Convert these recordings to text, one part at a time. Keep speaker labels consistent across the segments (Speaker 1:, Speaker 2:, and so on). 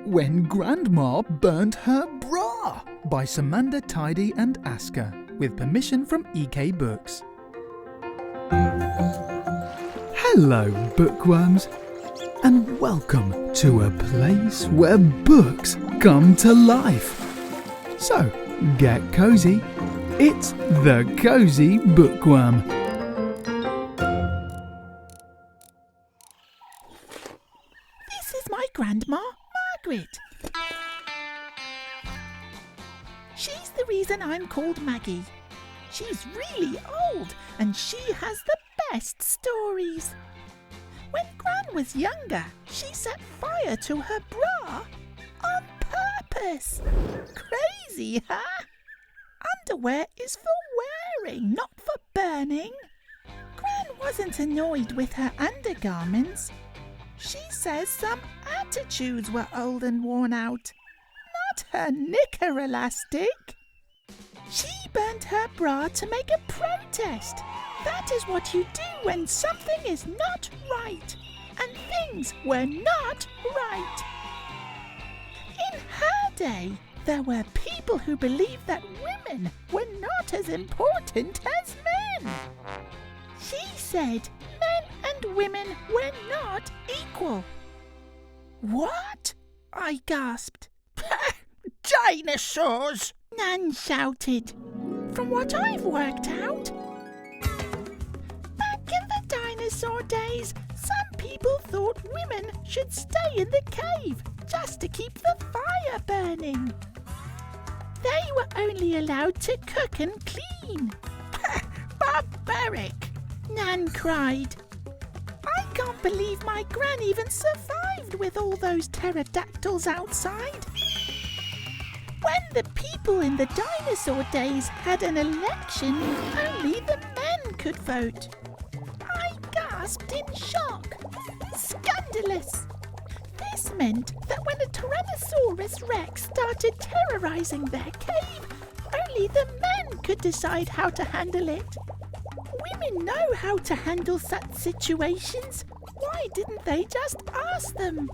Speaker 1: When Grandma Burnt Her Bra by Samantha, Tidy and Aska, with permission from EK Books. Hello, bookworms, and welcome to a place where books come to life. So, get cozy. It's the Cosy Bookworm.
Speaker 2: This is my grandma, Margaret. She's the reason I'm called Maggie. She's really old and she has the best stories. When Gran was younger, she set fire to her bra on purpose. Crazy, huh? Underwear is for wearing, not for burning. Gran wasn't annoyed with her undergarments. She says some attitudes were old and worn out, not her knicker elastic. She burnt her bra to make a protest. That is what you do when something is not right, and things were not right. In her day, there were people who believed that women were not as important as men. She said men and women were not equal. What? I gasped. Dinosaurs! Nan shouted. From what I've worked out, back in the dinosaur days, some people thought women should stay in the cave just to keep the fire burning. They were only allowed to cook and clean. Barbaric! Nan cried. I can't believe my Gran even survived with all those pterodactyls outside. When the people in the dinosaur days had an election, only the men could vote. I gasped in shock. Scandalous! This meant that when a Tyrannosaurus Rex started terrorizing their cave, only the men could decide how to handle it. Women know how to handle such situations. Why didn't they just ask them?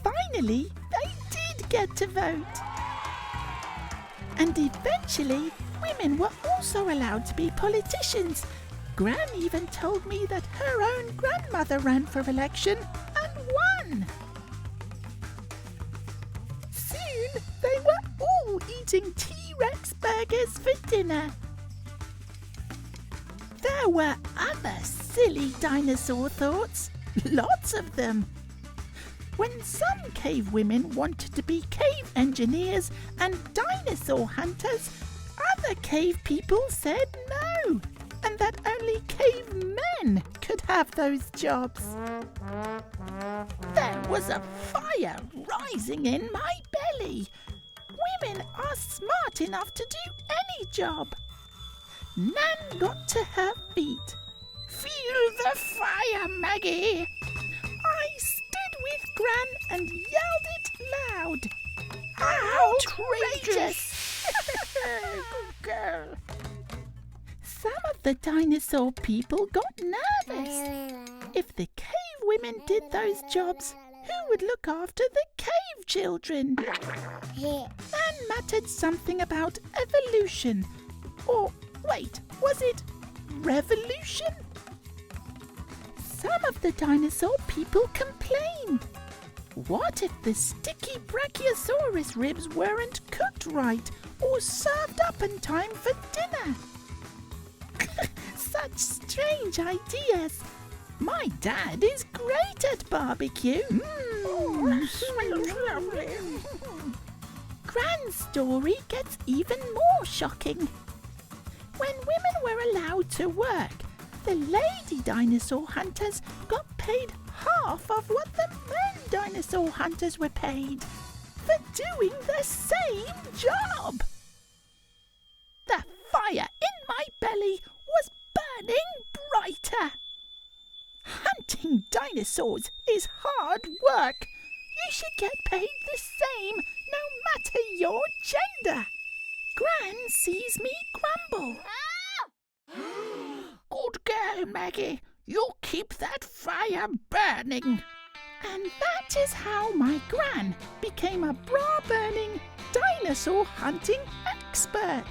Speaker 2: Finally, they did get to vote. And eventually, women were also allowed to be politicians. Gran even told me that her own grandmother ran for election and won. Soon, they were all eating T-Rex burgers for dinner. There were other silly dinosaur thoughts, lots of them. When some cave women wanted to be cave engineers and dinosaur hunters, other cave people said no, and that only cavemen could have those jobs. There was a fire rising in my belly. Women are smart enough to do any job. Nan got to her feet. Feel the fire, Maggie! I stood with Gran and yelled it loud. Outrageous! Good girl. Some of the dinosaur people got nervous. If the cave women did those jobs, who would look after the cave children? Nan muttered something about evolution. Or, wait, was it revolution? Some of the dinosaur people complained. What if the sticky Brachiosaurus ribs weren't cooked right or served up in time for dinner? Such strange ideas. My dad is great at barbecue. Smells lovely. Gran's story gets even more shocking. When women were allowed to work, the lady dinosaur hunters got paid half of what the men dinosaur hunters were paid for doing the same job. The fire in my belly was burning brighter. Hunting dinosaurs is hard work. You should get paid the same no matter your gender. Gran sees me grumble. Good girl, Maggie. You'll keep that fire burning. And that is how my Gran became a bra-burning, dinosaur hunting expert.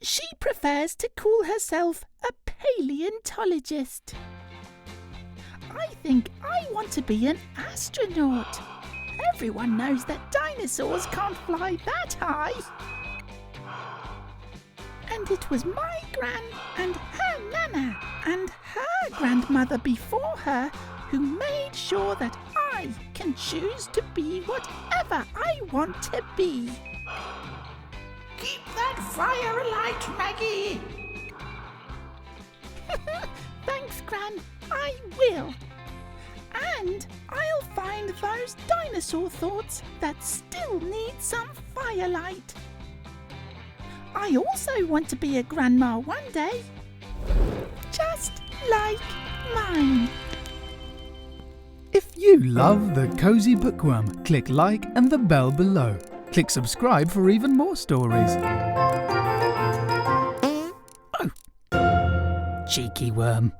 Speaker 2: She prefers to call herself a paleontologist. I think I want to be an astronaut. Everyone knows that dinosaurs can't fly that high. And it was my Gran and her Nana and her grandmother before her who made sure that I can choose to be whatever I want to be.
Speaker 3: Keep that fire alight, Maggie!
Speaker 2: Thanks, Gran. I will. And I'll find those dinosaur thoughts that still need some firelight. I also want to be a grandma one day. Just like mine.
Speaker 1: If you love the Cosy Bookworm, click like and the bell below. Click subscribe for even more stories. Oh, cheeky worm.